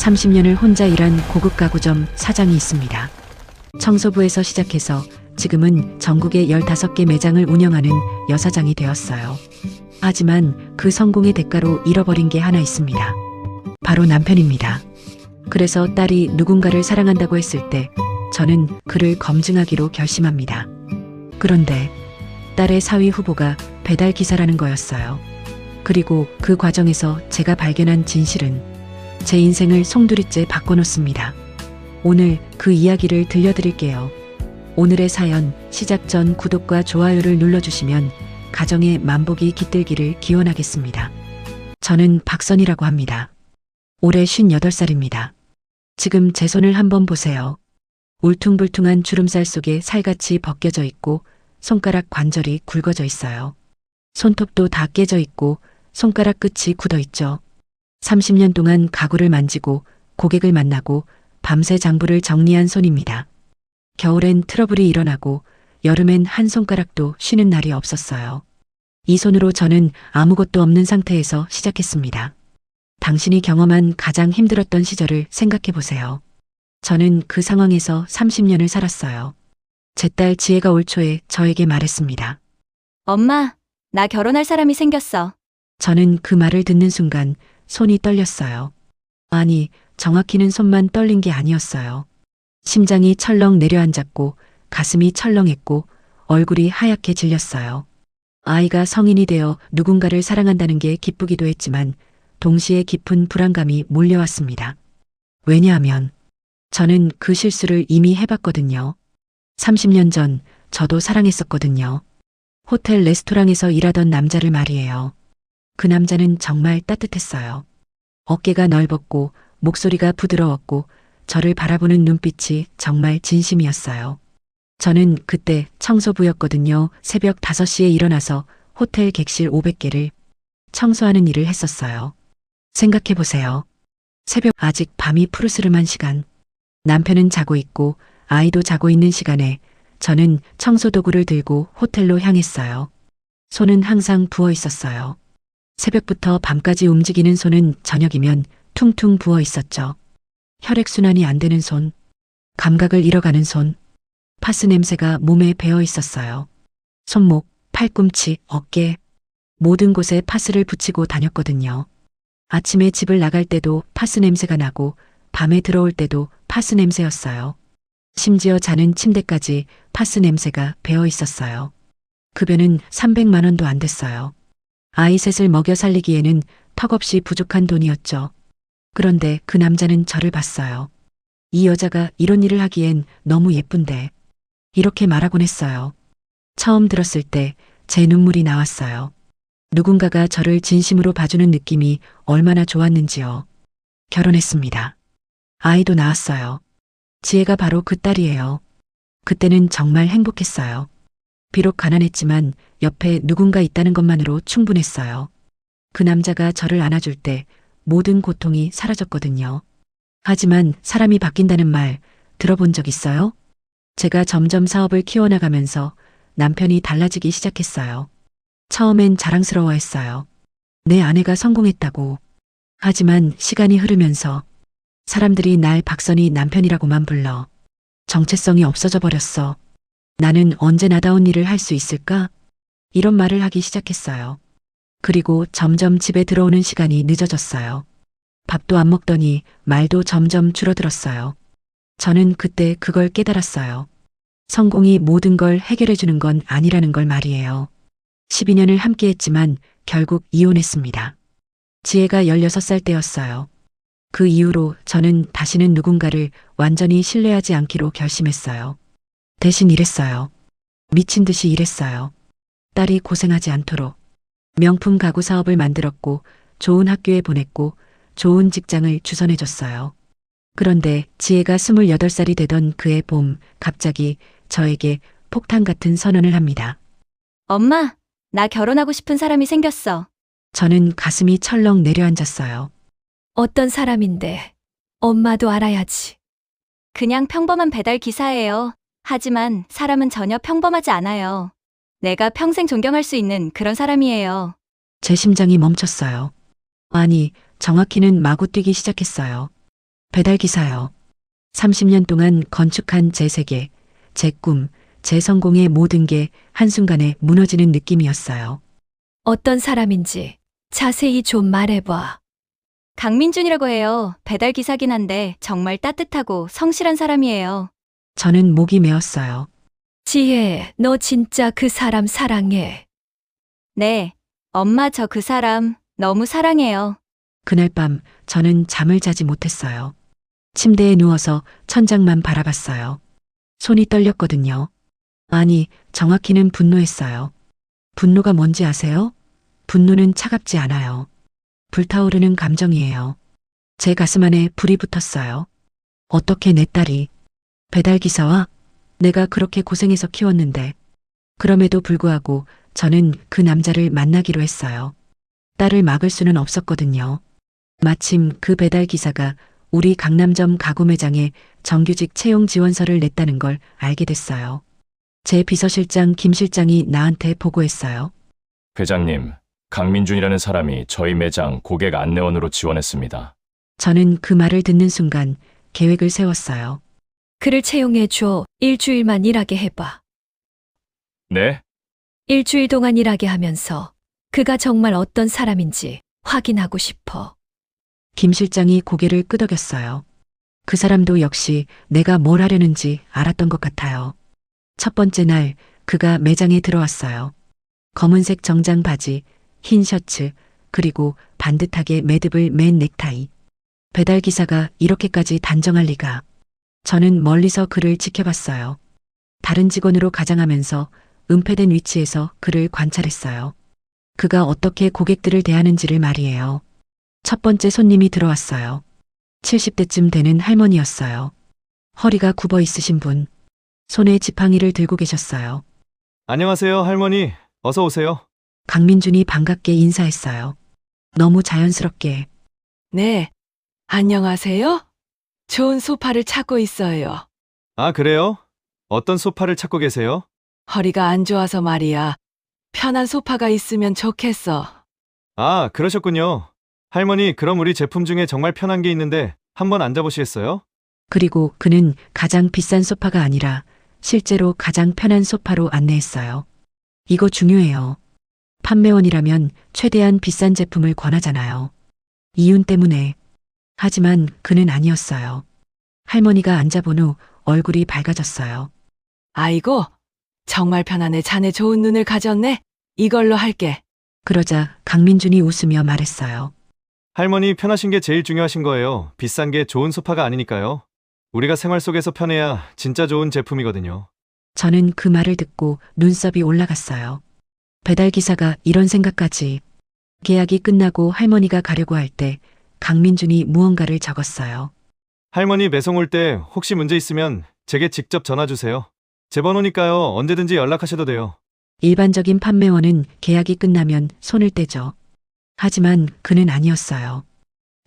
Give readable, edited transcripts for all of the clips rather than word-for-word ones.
30년을 혼자 일한 고급 가구점 사장이 있습니다. 청소부에서 시작해서 지금은 전국에 15개 매장을 운영하는 여사장이 되었어요. 하지만 그 성공의 대가로 잃어버린 게 하나 있습니다. 바로 남편입니다. 그래서 딸이 누군가를 사랑한다고 했을 때 저는 그를 검증하기로 결심합니다. 그런데 딸의 사위 후보가 배달 기사라는 거였어요. 그리고 그 과정에서 제가 발견한 진실은 제 인생을 송두리째 바꿔놓습니다. 오늘 그 이야기를 들려드릴게요. 오늘의 사연 시작 전 구독과 좋아요를 눌러주시면 가정의 만복이 깃들기를 기원하겠습니다. 저는 박선이라고 합니다. 올해 58살입니다. 지금 제 손을 한번 보세요. 울퉁불퉁한 주름살 속에 살같이 벗겨져 있고 손가락 관절이 굵어져 있어요. 손톱도 다 깨져 있고 손가락 끝이 굳어 있죠. 30년 동안 가구를 만지고 고객을 만나고 밤새 장부를 정리한 손입니다. 겨울엔 트러블이 일어나고 여름엔 한 손가락도 쉬는 날이 없었어요. 이 손으로 저는 아무것도 없는 상태에서 시작했습니다. 당신이 경험한 가장 힘들었던 시절을 생각해 보세요. 저는 그 상황에서 30년을 살았어요. 제 딸 지혜가 올 초에 저에게 말했습니다. 엄마, 나 결혼할 사람이 생겼어. 저는 그 말을 듣는 순간 손이 떨렸어요. 아니, 정확히는 손만 떨린 게 아니었어요. 심장이 철렁 내려앉았고 가슴이 철렁했고 얼굴이 하얗게 질렸어요. 아이가 성인이 되어 누군가를 사랑한다는 게 기쁘기도 했지만 동시에 깊은 불안감이 몰려왔습니다. 왜냐하면 저는 그 실수를 이미 해봤거든요. 30년 전 저도 사랑했었거든요. 호텔 레스토랑에서 일하던 남자를 말이에요. 그 남자는 정말 따뜻했어요. 어깨가 넓었고 목소리가 부드러웠고 저를 바라보는 눈빛이 정말 진심이었어요. 저는 그때 청소부였거든요. 새벽 5시에 일어나서 호텔 객실 500개를 청소하는 일을 했었어요. 생각해 보세요. 새벽 아직 밤이 푸르스름한 시간. 남편은 자고 있고 아이도 자고 있는 시간에 저는 청소도구를 들고 호텔로 향했어요. 손은 항상 부어 있었어요. 새벽부터 밤까지 움직이는 손은 저녁이면 퉁퉁 부어 있었죠. 혈액순환이 안 되는 손, 감각을 잃어가는 손, 파스 냄새가 몸에 배어 있었어요. 손목, 팔꿈치, 어깨, 모든 곳에 파스를 붙이고 다녔거든요. 아침에 집을 나갈 때도 파스 냄새가 나고 밤에 들어올 때도 파스 냄새였어요. 심지어 자는 침대까지 파스 냄새가 배어 있었어요. 급여는 300만 원도 안 됐어요. 아이 셋을 먹여 살리기에는 턱없이 부족한 돈이었죠. 그런데 그 남자는 저를 봤어요. 이 여자가 이런 일을 하기엔 너무 예쁜데. 이렇게 말하곤 했어요. 처음 들었을 때 제 눈물이 나왔어요. 누군가가 저를 진심으로 봐주는 느낌이 얼마나 좋았는지요. 결혼했습니다. 아이도 낳았어요. 지혜가 바로 그 딸이에요. 그때는 정말 행복했어요. 비록 가난했지만 옆에 누군가 있다는 것만으로 충분했어요. 그 남자가 저를 안아줄 때 모든 고통이 사라졌거든요. 하지만 사람이 바뀐다는 말 들어본 적 있어요? 제가 점점 사업을 키워나가면서 남편이 달라지기 시작했어요. 처음엔 자랑스러워했어요. 내 아내가 성공했다고. 하지만 시간이 흐르면서 사람들이 날 박선희 남편이라고만 불러. 정체성이 없어져 버렸어. 나는 언제 나다운 일을 할 수 있을까? 이런 말을 하기 시작했어요. 그리고 점점 집에 들어오는 시간이 늦어졌어요. 밥도 안 먹더니 말도 점점 줄어들었어요. 저는 그때 그걸 깨달았어요. 성공이 모든 걸 해결해 주는 건 아니라는 걸 말이에요. 12년을 함께 했지만 결국 이혼했습니다. 지혜가 16살 때였어요. 그 이후로 저는 다시는 누군가를 완전히 신뢰하지 않기로 결심했어요. 대신 일했어요. 미친 듯이 일했어요. 딸이 고생하지 않도록. 명품 가구 사업을 만들었고 좋은 학교에 보냈고 좋은 직장을 주선해줬어요. 그런데 지혜가 28살이 되던 그해 봄 갑자기 저에게 폭탄 같은 선언을 합니다. 엄마, 나 결혼하고 싶은 사람이 생겼어. 저는 가슴이 철렁 내려앉았어요. 어떤 사람인데 엄마도 알아야지. 그냥 평범한 배달 기사예요. 하지만 사람은 전혀 평범하지 않아요. 내가 평생 존경할 수 있는 그런 사람이에요. 제 심장이 멈췄어요. 아니, 정확히는 마구 뛰기 시작했어요. 배달기사요. 30년 동안 건축한 제 세계, 제 꿈, 제 성공의 모든 게 한순간에 무너지는 느낌이었어요. 어떤 사람인지 자세히 좀 말해봐. 강민준이라고 해요. 배달 기사긴 한데 정말 따뜻하고 성실한 사람이에요. 저는 목이 메었어요. 지혜, 너 진짜 그 사람 사랑해. 네. 엄마 저 그 사람 너무 사랑해요. 그날 밤 저는 잠을 자지 못했어요. 침대에 누워서 천장만 바라봤어요. 손이 떨렸거든요. 아니, 정확히는 분노했어요. 분노가 뭔지 아세요? 분노는 차갑지 않아요. 불타오르는 감정이에요. 제 가슴 안에 불이 붙었어요. 어떻게 내 딸이 배달기사와 내가 그렇게 고생해서 키웠는데 그럼에도 불구하고 저는 그 남자를 만나기로 했어요. 딸을 막을 수는 없었거든요. 마침 그 배달기사가 우리 강남점 가구 매장에 정규직 채용 지원서를 냈다는 걸 알게 됐어요. 제 비서실장 김 실장이 나한테 보고했어요. 회장님, 강민준이라는 사람이 저희 매장 고객 안내원으로 지원했습니다. 저는 그 말을 듣는 순간 계획을 세웠어요. 그를 채용해줘. 일주일만 일하게 해봐. 네? 일주일 동안 일하게 하면서 그가 정말 어떤 사람인지 확인하고 싶어. 김 실장이 고개를 끄덕였어요. 그 사람도 역시 내가 뭘 하려는지 알았던 것 같아요. 첫 번째 날 그가 매장에 들어왔어요. 검은색 정장 바지, 흰 셔츠, 그리고 반듯하게 매듭을 맨 넥타이. 배달기사가 이렇게까지 단정할 리가. 저는 멀리서 그를 지켜봤어요. 다른 직원으로 가장하면서 은폐된 위치에서 그를 관찰했어요. 그가 어떻게 고객들을 대하는지를 말이에요. 첫 번째 손님이 들어왔어요. 70대쯤 되는 할머니였어요. 허리가 굽어 있으신 분. 손에 지팡이를 들고 계셨어요. 안녕하세요, 할머니. 어서 오세요. 강민준이 반갑게 인사했어요. 너무 자연스럽게. 네, 안녕하세요. 좋은 소파를 찾고 있어요. 아, 그래요? 어떤 소파를 찾고 계세요? 허리가 안 좋아서 말이야. 편한 소파가 있으면 좋겠어. 아, 그러셨군요. 할머니, 그럼 우리 제품 중에 정말 편한 게 있는데 한번 앉아보시겠어요? 그리고 그는 가장 비싼 소파가 아니라 실제로 가장 편한 소파로 안내했어요. 이거 중요해요. 판매원이라면 최대한 비싼 제품을 권하잖아요. 이윤 때문에. 하지만 그는 아니었어요. 할머니가 앉아본 후 얼굴이 밝아졌어요. 아이고, 정말 편하네. 자네 좋은 눈을 가졌네. 이걸로 할게. 그러자 강민준이 웃으며 말했어요. 할머니, 편하신 게 제일 중요하신 거예요. 비싼 게 좋은 소파가 아니니까요. 우리가 생활 속에서 편해야 진짜 좋은 제품이거든요. 저는 그 말을 듣고 눈썹이 올라갔어요. 배달기사가 이런 생각까지. 계약이 끝나고 할머니가 가려고 할 때 강민준이 무언가를 적었어요. 할머니 매송 올 때 혹시 문제 있으면 제게 직접 전화 주세요. 제 번호니까요. 언제든지 연락하셔도 돼요. 일반적인 판매원은 계약이 끝나면 손을 떼죠. 하지만 그는 아니었어요.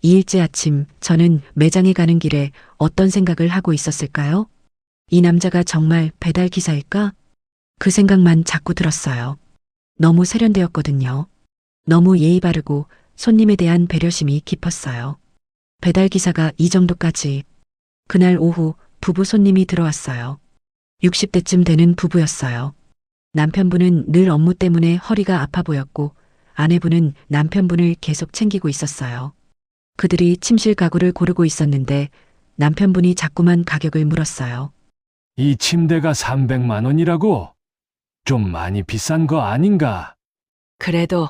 2일째 아침 저는 매장에 가는 길에 어떤 생각을 하고 있었을까요? 이 남자가 정말 배달기사일까? 그 생각만 자꾸 들었어요. 너무 세련되었거든요. 너무 예의 바르고 손님에 대한 배려심이 깊었어요. 배달기사가 이 정도까지. 그날 오후 부부 손님이 들어왔어요. 60대쯤 되는 부부였어요. 남편분은 늘 업무 때문에 허리가 아파 보였고 아내분은 남편분을 계속 챙기고 있었어요. 그들이 침실 가구를 고르고 있었는데 남편분이 자꾸만 가격을 물었어요. 이 침대가 300만 원이라고? 좀 많이 비싼 거 아닌가? 그래도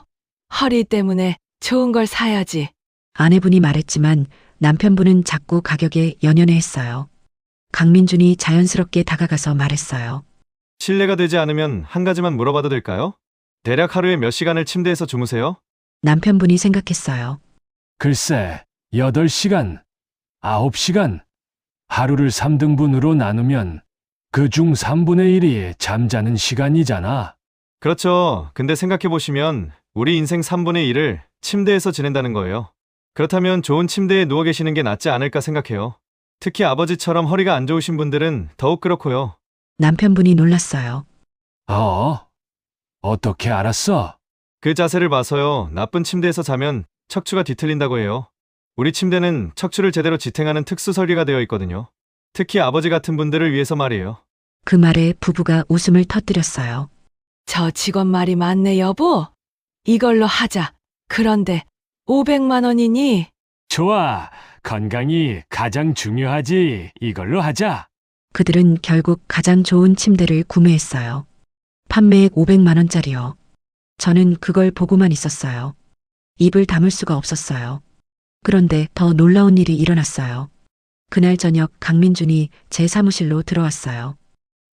허리 때문에 좋은 걸 사야지. 아내분이 말했지만 남편분은 자꾸 가격에 연연해했어요. 강민준이 자연스럽게 다가가서 말했어요. 실례가 되지 않으면 한 가지만 물어봐도 될까요? 대략 하루에 몇 시간을 침대에서 주무세요? 남편분이 생각했어요. 글쎄, 8시간, 9시간. 하루를 3등분으로 나누면 그중 3분의 1이 잠자는 시간이잖아. 그렇죠. 근데 생각해보시면 우리 인생 3분의 1을 침대에서 지낸다는 거예요. 그렇다면 좋은 침대에 누워 계시는 게 낫지 않을까 생각해요. 특히 아버지처럼 허리가 안 좋으신 분들은 더욱 그렇고요. 남편분이 놀랐어요. 어떻게 알았어? 그 자세를 봐서요. 나쁜 침대에서 자면 척추가 뒤틀린다고 해요. 우리 침대는 척추를 제대로 지탱하는 특수 설계가 되어 있거든요. 특히 아버지 같은 분들을 위해서 말이에요. 그 말에 부부가 웃음을 터뜨렸어요. 저 직원 말이 맞네, 여보. 이걸로 하자. 그런데 500만 원이니? 좋아. 건강이 가장 중요하지. 이걸로 하자. 그들은 결국 가장 좋은 침대를 구매했어요. 판매액 500만 원짜리요. 저는 그걸 보고만 있었어요. 입을 다물 수가 없었어요. 그런데 더 놀라운 일이 일어났어요. 그날 저녁 강민준이 제 사무실로 들어왔어요.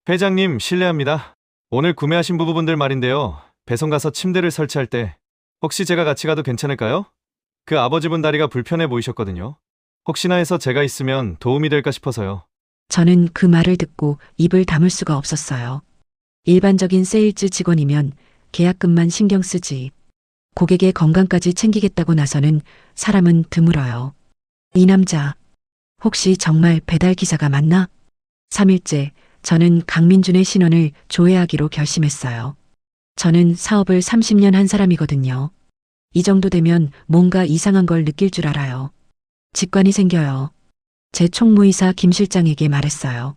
회장님, 실례합니다. 오늘 구매하신 부부분들 말인데요. 배송 가서 침대를 설치할 때 혹시 제가 같이 가도 괜찮을까요? 그 아버지분 다리가 불편해 보이셨거든요. 혹시나 해서 제가 있으면 도움이 될까 싶어서요. 저는 그 말을 듣고 입을 다물 수가 없었어요. 일반적인 세일즈 직원이면 계약금만 신경 쓰지. 고객의 건강까지 챙기겠다고 나서는 사람은 드물어요. 이 남자, 혹시 정말 배달 기사가 맞나? 3일째, 저는 강민준의 신원을 조회하기로 결심했어요. 저는 사업을 30년 한 사람이거든요. 이 정도 되면 뭔가 이상한 걸 느낄 줄 알아요. 직관이 생겨요. 제 총무이사 김 실장에게 말했어요.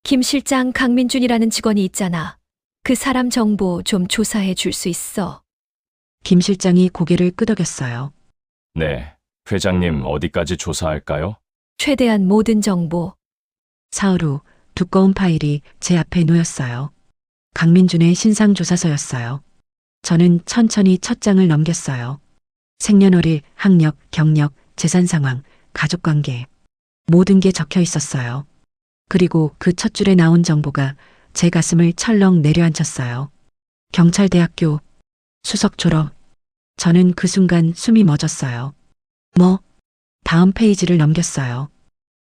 김 실장 강민준이라는 직원이 있잖아. 그 사람 정보 좀 조사해 줄 수 있어. 김 실장이 고개를 끄덕였어요. 네. 회장님 어디까지 조사할까요? 최대한 모든 정보. 사흘 후 두꺼운 파일이 제 앞에 놓였어요. 강민준의 신상조사서였어요. 저는 천천히 첫 장을 넘겼어요. 생년월일, 학력, 경력, 재산 상황, 가족관계. 모든 게 적혀 있었어요. 그리고 그 첫 줄에 나온 정보가 제 가슴을 철렁 내려앉혔어요. 경찰대학교, 수석 졸업. 저는 그 순간 숨이 멎었어요. 다음 페이지를 넘겼어요.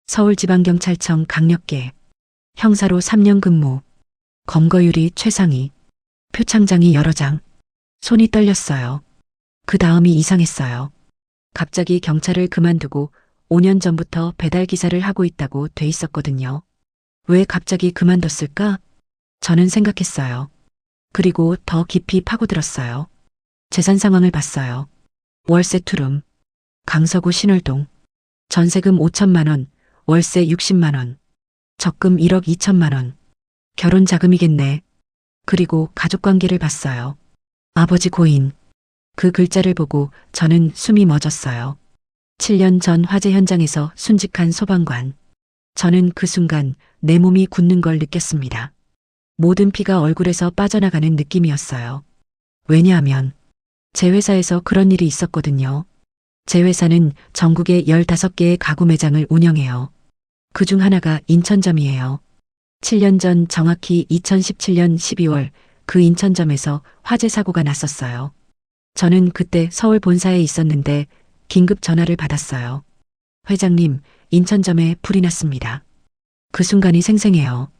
서울지방경찰청 강력계. 형사로 3년 근무. 검거율이 최상위. 표창장이 여러 장. 손이 떨렸어요. 그 다음이 이상했어요. 갑자기 경찰을 그만두고 5년 전부터 배달기사를 하고 있다고 돼 있었거든요. 왜 갑자기 그만뒀을까? 저는 생각했어요. 그리고 더 깊이 파고들었어요. 재산 상황을 봤어요. 월세 투룸. 강서구 신월동. 전세금 5천만 원, 월세 60만 원. 적금 1억 2천만 원. 결혼 자금이겠네. 그리고 가족관계를 봤어요. 아버지 고인. 그 글자를 보고 저는 숨이 멎었어요. 7년 전 화재 현장에서 순직한 소방관. 저는 그 순간 내 몸이 굳는 걸 느꼈습니다. 모든 피가 얼굴에서 빠져나가는 느낌이었어요. 왜냐하면 제 회사에서 그런 일이 있었거든요. 제 회사는 전국에 15개의 가구 매장을 운영해요. 그중 하나가 인천점이에요. 7년 전 정확히 2017년 12월 그 인천점에서 화재 사고가 났었어요. 저는 그때 서울 본사에 있었는데 긴급 전화를 받았어요. 회장님, 인천점에 불이 났습니다. 그 순간이 생생해요.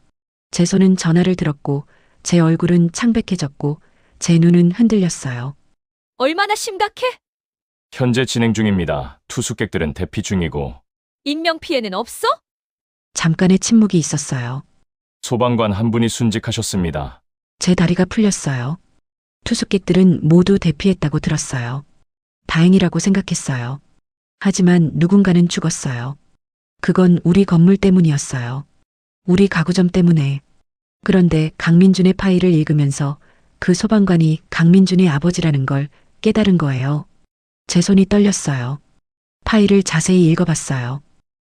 제 손은 전화를 들었고 제 얼굴은 창백해졌고 제 눈은 흔들렸어요. 얼마나 심각해? 현재 진행 중입니다. 투숙객들은 대피 중이고 인명피해는 없어? 잠깐의 침묵이 있었어요. 소방관 한 분이 순직하셨습니다. 제 다리가 풀렸어요. 투숙객들은 모두 대피했다고 들었어요. 다행이라고 생각했어요. 하지만 누군가는 죽었어요. 그건 우리 건물 때문이었어요. 우리 가구점 때문에. 그런데 강민준의 파일을 읽으면서 그 소방관이 강민준의 아버지라는 걸 깨달은 거예요. 제 손이 떨렸어요. 파일을 자세히 읽어봤어요.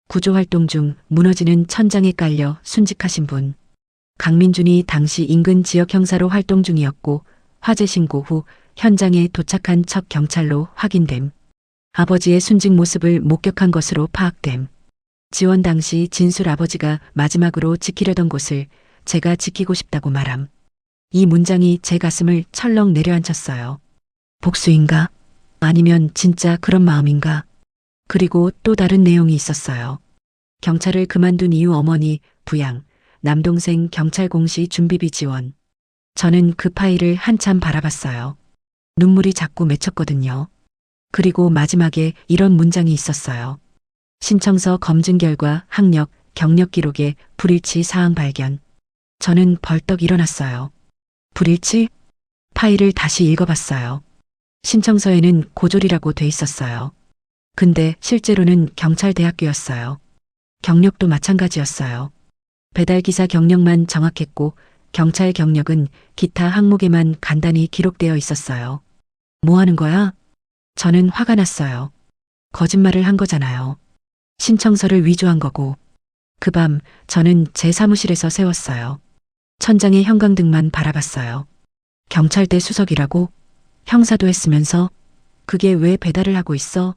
구조활동 중 무너지는 천장에 깔려 순직하신 분. 강민준이 당시 인근 지역 형사로 활동 중이었고 화재 신고 후 현장에 도착한 첫 경찰로 확인됨. 아버지의 순직 모습을 목격한 것으로 파악됨. 지원 당시 진술 아버지가 마지막으로 지키려던 곳을 제가 지키고 싶다고 말함. 이 문장이 제 가슴을 철렁 내려앉혔어요. 복수인가? 아니면 진짜 그런 마음인가? 그리고 또 다른 내용이 있었어요. 경찰을 그만둔 이후 어머니, 부양, 남동생 경찰 공시 준비비 지원. 저는 그 파일을 한참 바라봤어요. 눈물이 자꾸 맺혔거든요. 그리고 마지막에 이런 문장이 있었어요. 신청서 검증 결과 학력, 경력 기록에 불일치 사항 발견. 저는 벌떡 일어났어요. 불일치? 파일을 다시 읽어봤어요. 신청서에는 고졸이라고 돼 있었어요. 근데 실제로는 경찰대학교였어요. 경력도 마찬가지였어요. 배달기사 경력만 정확했고 경찰 경력은 기타 항목에만 간단히 기록되어 있었어요. 뭐 하는 거야? 저는 화가 났어요. 거짓말을 한 거잖아요. 신청서를 위조한 거고. 그 밤 저는 제 사무실에서 세웠어요. 천장에 형광등만 바라봤어요. 경찰대 수석이라고? 형사도 했으면서 그게 왜 배달을 하고 있어?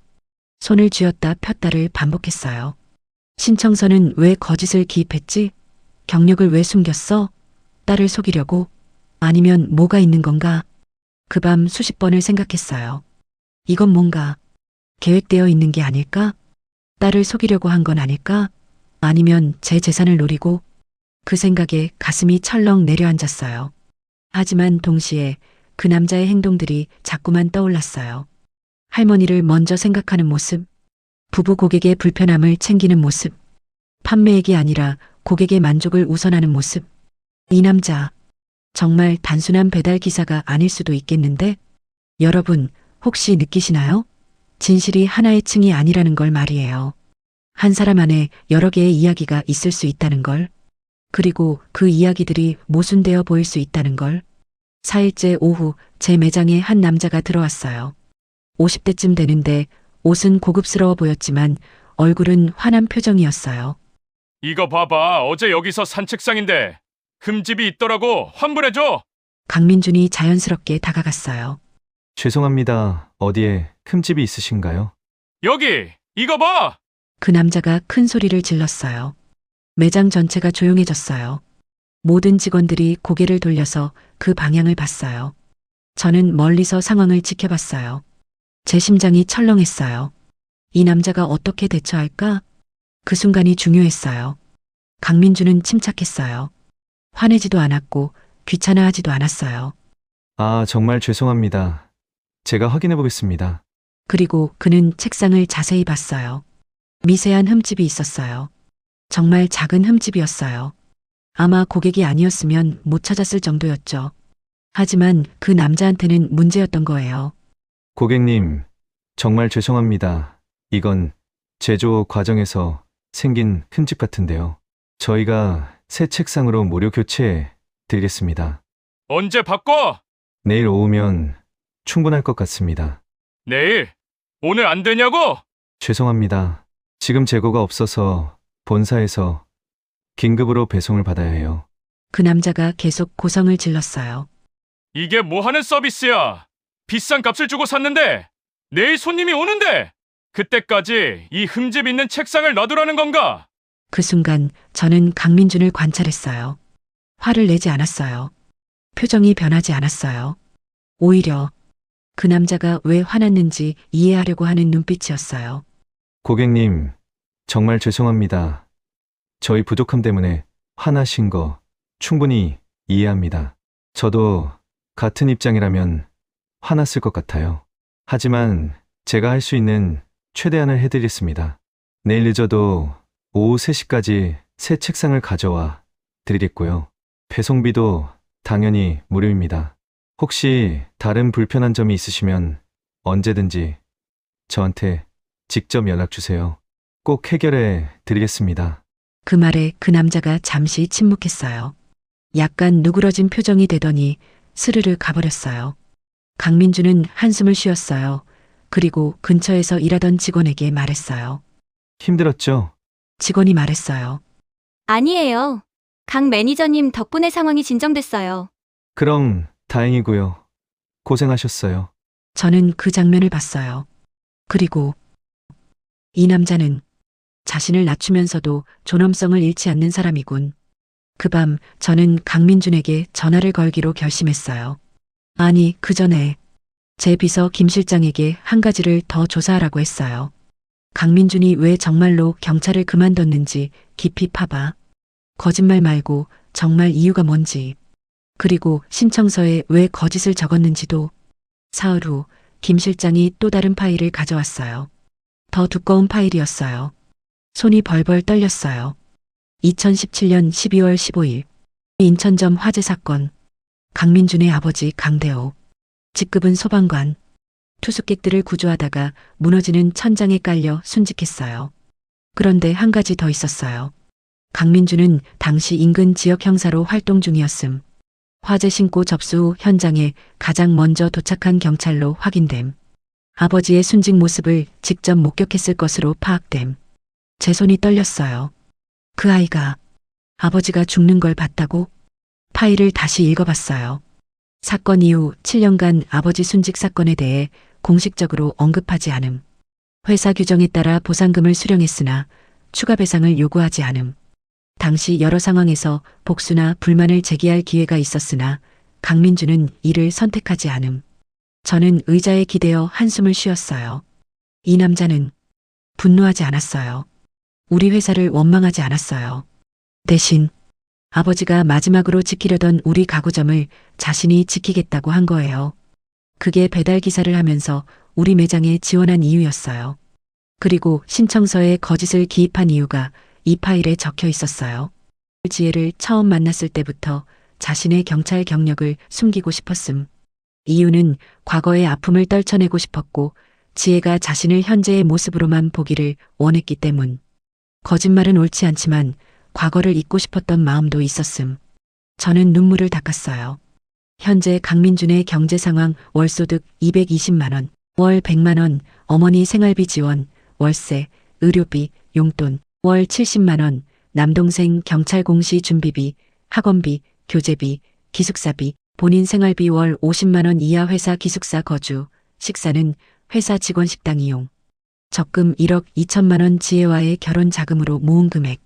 손을 쥐었다 폈다를 반복했어요. 신청서는 왜 거짓을 기입했지? 경력을 왜 숨겼어? 딸을 속이려고? 아니면 뭐가 있는 건가? 그 밤 수십 번을 생각했어요. 이건 뭔가 계획되어 있는 게 아닐까? 딸을 속이려고 한 건 아닐까? 아니면 제 재산을 노리고? 그 생각에 가슴이 철렁 내려앉았어요. 하지만 동시에 그 남자의 행동들이 자꾸만 떠올랐어요. 할머니를 먼저 생각하는 모습, 부부 고객의 불편함을 챙기는 모습, 판매액이 아니라 고객의 만족을 우선하는 모습. 이 남자, 정말 단순한 배달 기사가 아닐 수도 있겠는데? 여러분, 혹시 느끼시나요? 진실이 하나의 층이 아니라는 걸 말이에요. 한 사람 안에 여러 개의 이야기가 있을 수 있다는 걸. 그리고 그 이야기들이 모순되어 보일 수 있다는 걸. 4일째 오후 제 매장에 한 남자가 들어왔어요. 50대쯤 되는데 옷은 고급스러워 보였지만 얼굴은 화난 표정이었어요. 이거 봐봐. 어제 여기서 산 책상인데 흠집이 있더라고. 환불해줘. 강민준이 자연스럽게 다가갔어요. 죄송합니다. 어디에 흠집이 있으신가요? 여기 이거 봐. 그 남자가 큰 소리를 질렀어요. 매장 전체가 조용해졌어요. 모든 직원들이 고개를 돌려서 그 방향을 봤어요. 저는 멀리서 상황을 지켜봤어요. 제 심장이 철렁했어요. 이 남자가 어떻게 대처할까? 그 순간이 중요했어요. 강민주는 침착했어요. 화내지도 않았고 귀찮아하지도 않았어요. 아, 정말 죄송합니다. 제가 확인해 보겠습니다. 그리고 그는 책상을 자세히 봤어요. 미세한 흠집이 있었어요. 정말 작은 흠집이었어요. 아마 고객이 아니었으면 못 찾았을 정도였죠. 하지만 그 남자한테는 문제였던 거예요. 고객님, 정말 죄송합니다. 이건 제조 과정에서 생긴 흠집 같은데요. 저희가 새 책상으로 무료 교체해 드리겠습니다. 언제 바꿔? 내일 오후면 충분할 것 같습니다. 내일. 오늘 안 되냐고? 죄송합니다. 지금 재고가 없어서 본사에서 긴급으로 배송을 받아야 해요. 그 남자가 계속 고성을 질렀어요. 이게 뭐 하는 서비스야? 비싼 값을 주고 샀는데 내일 손님이 오는데 그때까지 이 흠집 있는 책상을 놔두라는 건가? 그 순간 저는 강민준을 관찰했어요. 화를 내지 않았어요. 표정이 변하지 않았어요. 오히려 그 남자가 왜 화났는지 이해하려고 하는 눈빛이었어요. 고객님, 정말 죄송합니다. 저희 부족함 때문에 화나신 거 충분히 이해합니다. 저도 같은 입장이라면 화났을 것 같아요. 하지만 제가 할 수 있는 최대한을 해드리겠습니다. 내일 늦어도 오후 3시까지 새 책상을 가져와 드리겠고요. 배송비도 당연히 무료입니다. 혹시 다른 불편한 점이 있으시면 언제든지 저한테 직접 연락 주세요. 꼭 해결해 드리겠습니다. 그 말에 그 남자가 잠시 침묵했어요. 약간 누그러진 표정이 되더니 스르르 가버렸어요. 강민주는 한숨을 쉬었어요. 그리고 근처에서 일하던 직원에게 말했어요. 힘들었죠? 직원이 말했어요. 아니에요. 강 매니저님 덕분에 상황이 진정됐어요. 그럼 다행이고요. 고생하셨어요. 저는 그 장면을 봤어요. 그리고 이 남자는 자신을 낮추면서도 존엄성을 잃지 않는 사람이군. 그 밤 저는 강민준에게 전화를 걸기로 결심했어요. 아니, 그 전에 제 비서 김 실장에게 한 가지를 더 조사하라고 했어요. 강민준이 왜 정말로 경찰을 그만뒀는지 깊이 파봐. 거짓말 말고 정말 이유가 뭔지. 그리고 신청서에 왜 거짓을 적었는지도. 사흘 후 김 실장이 또 다른 파일을 가져왔어요. 더 두꺼운 파일이었어요. 손이 벌벌 떨렸어요. 2017년 12월 15일 인천점 화재 사건. 강민준의 아버지 강대호. 직급은 소방관. 투숙객들을 구조하다가 무너지는 천장에 깔려 순직했어요. 그런데 한 가지 더 있었어요. 강민주는 당시 인근 지역 형사로 활동 중이었음. 화재 신고 접수 후 현장에 가장 먼저 도착한 경찰로 확인됨. 아버지의 순직 모습을 직접 목격했을 것으로 파악됨. 제 손이 떨렸어요. 그 아이가 아버지가 죽는 걸 봤다고? 파일을 다시 읽어봤어요. 사건 이후 7년간 아버지 순직 사건에 대해 공식적으로 언급하지 않음. 회사 규정에 따라 보상금을 수령했으나 추가 배상을 요구하지 않음. 당시 여러 상황에서 복수나 불만을 제기할 기회가 있었으나 강민주는 이를 선택하지 않음. 저는 의자에 기대어 한숨을 쉬었어요. 이 남자는 분노하지 않았어요. 우리 회사를 원망하지 않았어요. 대신 아버지가 마지막으로 지키려던 우리 가구점을 자신이 지키겠다고 한 거예요. 그게 배달 기사를 하면서 우리 매장에 지원한 이유였어요. 그리고 신청서에 거짓을 기입한 이유가 이 파일에 적혀 있었어요. 지혜를 처음 만났을 때부터 자신의 경찰 경력을 숨기고 싶었음. 이유는 과거의 아픔을 떨쳐내고 싶었고 지혜가 자신을 현재의 모습으로만 보기를 원했기 때문. 거짓말은 옳지 않지만 과거를 잊고 싶었던 마음도 있었음. 저는 눈물을 닦았어요. 현재 강민준의 경제 상황: 월소득 220만 원, 월 100만 원, 어머니 생활비 지원, 월세, 의료비, 용돈, 월 70만 원, 남동생 경찰 공시 준비비, 학원비, 교재비, 기숙사비, 본인 생활비 월 50만 원 이하 회사 기숙사 거주, 식사는 회사 직원 식당 이용. 적금 1억 2천만 원 지혜와의 결혼 자금으로 모은 금액.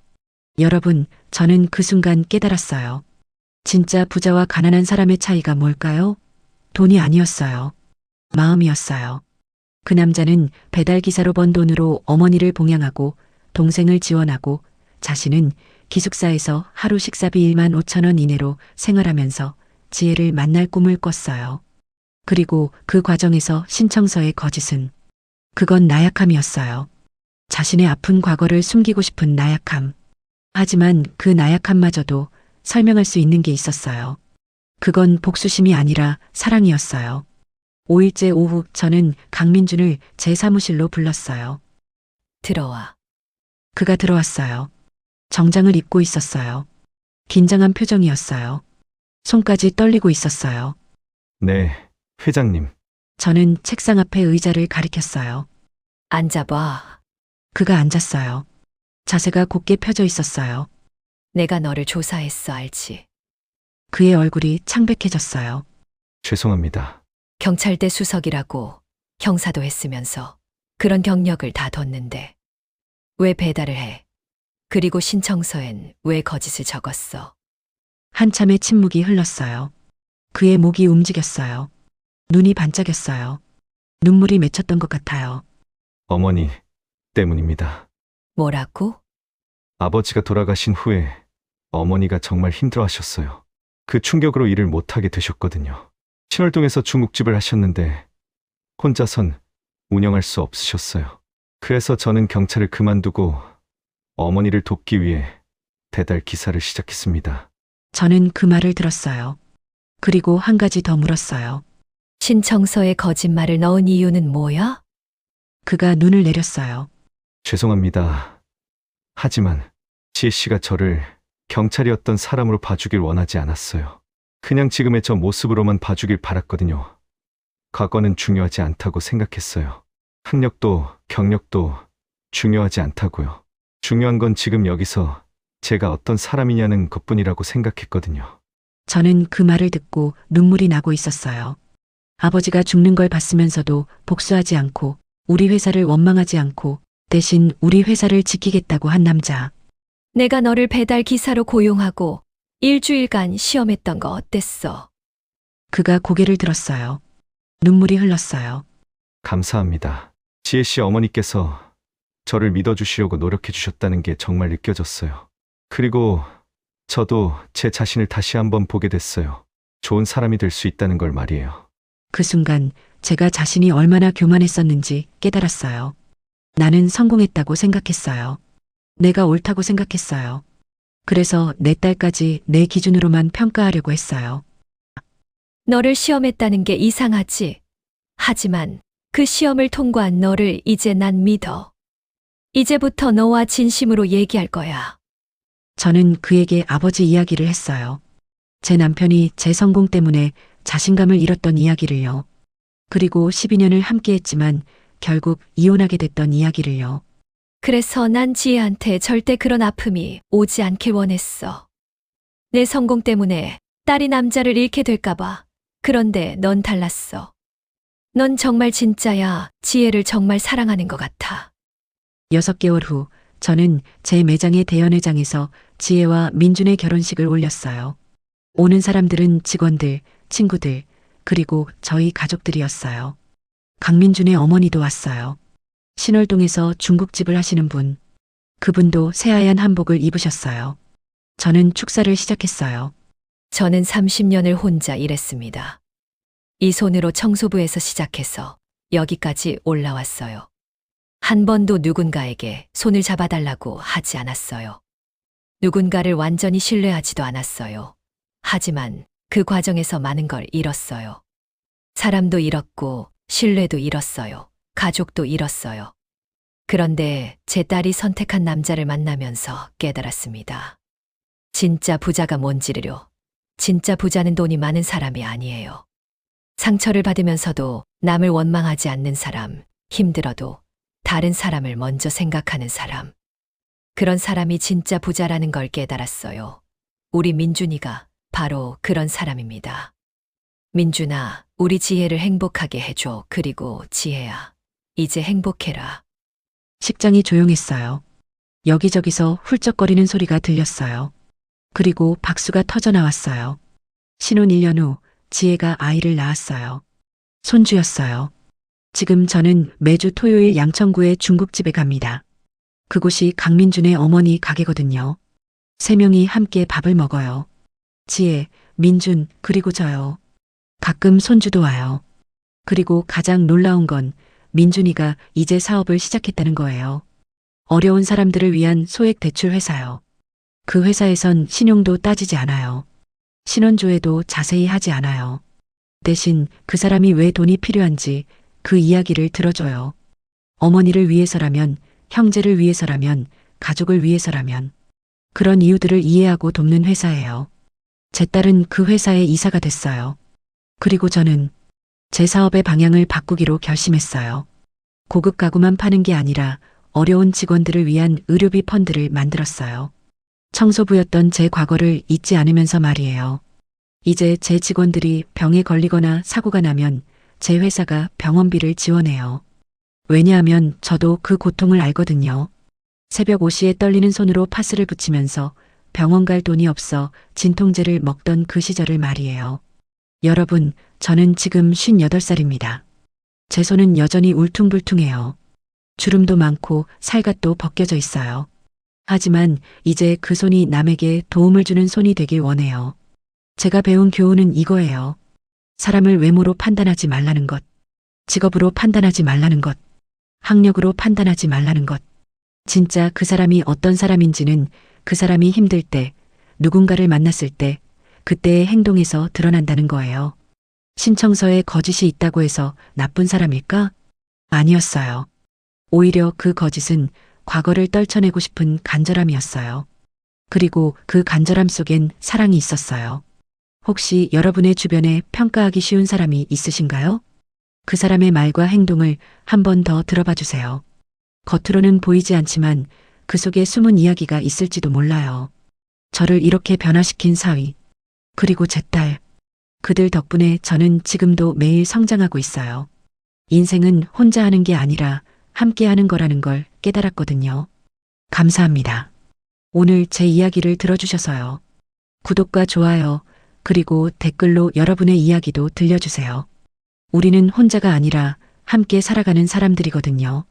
여러분, 저는 그 순간 깨달았어요. 진짜 부자와 가난한 사람의 차이가 뭘까요? 돈이 아니었어요. 마음이었어요. 그 남자는 배달기사로 번 돈으로 어머니를 봉양하고 동생을 지원하고 자신은 기숙사에서 하루 식사비 1만 5천 원 이내로 생활하면서 지혜를 만날 꿈을 꿨어요. 그리고 그 과정에서 신청서의 거짓은 그건 나약함이었어요. 자신의 아픈 과거를 숨기고 싶은 나약함. 하지만 그 나약함마저도 설명할 수 있는 게 있었어요. 그건 복수심이 아니라 사랑이었어요. 5일째 오후 저는 강민준을 제 사무실로 불렀어요. 들어와. 그가 들어왔어요. 정장을 입고 있었어요. 긴장한 표정이었어요. 손까지 떨리고 있었어요. 네, 회장님. 저는 책상 앞에 의자를 가리켰어요. 앉아봐. 그가 앉았어요. 자세가 곧게 펴져 있었어요. 내가 너를 조사했어, 알지? 그의 얼굴이 창백해졌어요. 죄송합니다. 경찰대 수석이라고 형사도 했으면서 그런 경력을 다 뒀는데 왜 배달을 해? 그리고 신청서엔 왜 거짓을 적었어? 한참의 침묵이 흘렀어요. 그의 목이 움직였어요. 눈이 반짝였어요. 눈물이 맺혔던 것 같아요. 어머니 때문입니다. 뭐라고? 아버지가 돌아가신 후에 어머니가 정말 힘들어하셨어요. 그 충격으로 일을 못하게 되셨거든요. 신월동에서 중국집을 하셨는데 혼자선 운영할 수 없으셨어요. 그래서 저는 경찰을 그만두고 어머니를 돕기 위해 배달 기사를 시작했습니다. 저는 그 말을 들었어요. 그리고 한 가지 더 물었어요. 신청서에 거짓말을 넣은 이유는 뭐야? 그가 눈을 내렸어요. 죄송합니다. 하지만 지혜 씨가 저를 경찰이었던 사람으로 봐주길 원하지 않았어요. 그냥 지금의 저 모습으로만 봐주길 바랐거든요. 과거는 중요하지 않다고 생각했어요. 학력도 경력도 중요하지 않다고요. 중요한 건 지금 여기서 제가 어떤 사람이냐는 것뿐이라고 생각했거든요. 저는 그 말을 듣고 눈물이 나고 있었어요. 아버지가 죽는 걸 봤으면서도 복수하지 않고 우리 회사를 원망하지 않고 대신 우리 회사를 지키겠다고 한 남자. 내가 너를 배달 기사로 고용하고 일주일간 시험했던 거 어땠어? 그가 고개를 들었어요. 눈물이 흘렀어요. 감사합니다. 지혜 씨 어머니께서 저를 믿어주시려고 노력해 주셨다는 게 정말 느껴졌어요. 그리고 저도 제 자신을 다시 한번 보게 됐어요. 좋은 사람이 될 수 있다는 걸 말이에요. 그 순간 제가 자신이 얼마나 교만했었는지 깨달았어요. 나는 성공했다고 생각했어요. 내가 옳다고 생각했어요. 그래서 내 딸까지 내 기준으로만 평가하려고 했어요. 너를 시험했다는 게 이상하지? 하지만 그 시험을 통과한 너를 이제 난 믿어. 이제부터 너와 진심으로 얘기할 거야. 저는 그에게 아버지 이야기를 했어요. 제 남편이 제 성공 때문에 자신감을 잃었던 이야기를요. 그리고 12년을 함께 했지만 결국 이혼하게 됐던 이야기를요. 그래서 난 지혜한테 절대 그런 아픔이 오지 않길 원했어. 내 성공 때문에 딸이 남자를 잃게 될까봐. 그런데 넌 달랐어. 넌 정말 진짜야. 지혜를 정말 사랑하는 것 같아. 6개월 후 저는 제 매장의 대연회장에서 지혜와 민준의 결혼식을 올렸어요. 오는 사람들은 직원들, 친구들, 그리고 저희 가족들이었어요. 강민준의 어머니도 왔어요. 신월동에서 중국집을 하시는 분. 그분도 새하얀 한복을 입으셨어요. 저는 축사를 시작했어요. 저는 30년을 혼자 일했습니다. 이 손으로 청소부에서 시작해서 여기까지 올라왔어요. 한 번도 누군가에게 손을 잡아달라고 하지 않았어요. 누군가를 완전히 신뢰하지도 않았어요. 하지만 그 과정에서 많은 걸 잃었어요. 사람도 잃었고, 신뢰도 잃었어요. 가족도 잃었어요. 그런데 제 딸이 선택한 남자를 만나면서 깨달았습니다. 진짜 부자가 뭔지를요. 진짜 부자는 돈이 많은 사람이 아니에요. 상처를 받으면서도 남을 원망하지 않는 사람, 힘들어도 다른 사람을 먼저 생각하는 사람. 그런 사람이 진짜 부자라는 걸 깨달았어요. 우리 민준이가 바로 그런 사람입니다. 민준아, 우리 지혜를 행복하게 해줘. 그리고 지혜야, 이제 행복해라. 식장이 조용했어요. 여기저기서 훌쩍거리는 소리가 들렸어요. 그리고 박수가 터져 나왔어요. 신혼 1년 후 지혜가 아이를 낳았어요. 손주였어요. 지금 저는 매주 토요일 양천구의 중국집에 갑니다. 그곳이 강민준의 어머니 가게거든요. 3명이 함께 밥을 먹어요. 지혜, 민준, 그리고 저요. 가끔 손주도 와요. 그리고 가장 놀라운 건 민준이가 이제 사업을 시작했다는 거예요. 어려운 사람들을 위한 소액 대출 회사요. 그 회사에선 신용도 따지지 않아요. 신원조회도 자세히 하지 않아요. 대신 그 사람이 왜 돈이 필요한지 그 이야기를 들어줘요. 어머니를 위해서라면, 형제를 위해서라면, 가족을 위해서라면. 그런 이유들을 이해하고 돕는 회사예요. 제 딸은 그 회사의 이사가 됐어요. 그리고 저는 제 사업의 방향을 바꾸기로 결심했어요. 고급 가구만 파는 게 아니라 어려운 직원들을 위한 의료비 펀드를 만들었어요. 청소부였던 제 과거를 잊지 않으면서 말이에요. 이제 제 직원들이 병에 걸리거나 사고가 나면 제 회사가 병원비를 지원해요. 왜냐하면 저도 그 고통을 알거든요. 새벽 5시에 떨리는 손으로 파스를 붙이면서 병원 갈 돈이 없어 진통제를 먹던 그 시절을 말이에요. 여러분, 저는 지금 58살입니다. 제 손은 여전히 울퉁불퉁해요. 주름도 많고 살갗도 벗겨져 있어요. 하지만 이제 그 손이 남에게 도움을 주는 손이 되길 원해요. 제가 배운 교훈은 이거예요. 사람을 외모로 판단하지 말라는 것. 직업으로 판단하지 말라는 것. 학력으로 판단하지 말라는 것. 진짜 그 사람이 어떤 사람인지는 그 사람이 힘들 때, 누군가를 만났을 때, 그때의 행동에서 드러난다는 거예요. 신청서에 거짓이 있다고 해서 나쁜 사람일까? 아니었어요. 오히려 그 거짓은 과거를 떨쳐내고 싶은 간절함이었어요. 그리고 그 간절함 속엔 사랑이 있었어요. 혹시 여러분의 주변에 평가하기 쉬운 사람이 있으신가요? 그 사람의 말과 행동을 한 번 더 들어봐 주세요. 겉으로는 보이지 않지만 그 속에 숨은 이야기가 있을지도 몰라요. 저를 이렇게 변화시킨 사위, 그리고 제 딸, 그들 덕분에 저는 지금도 매일 성장하고 있어요. 인생은 혼자 하는 게 아니라 함께 하는 거라는 걸 깨달았거든요. 감사합니다. 오늘 제 이야기를 들어주셔서요. 구독과 좋아요, 그리고 댓글로 여러분의 이야기도 들려주세요. 우리는 혼자가 아니라 함께 살아가는 사람들이거든요.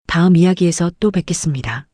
다음 이야기에서 또 뵙겠습니다.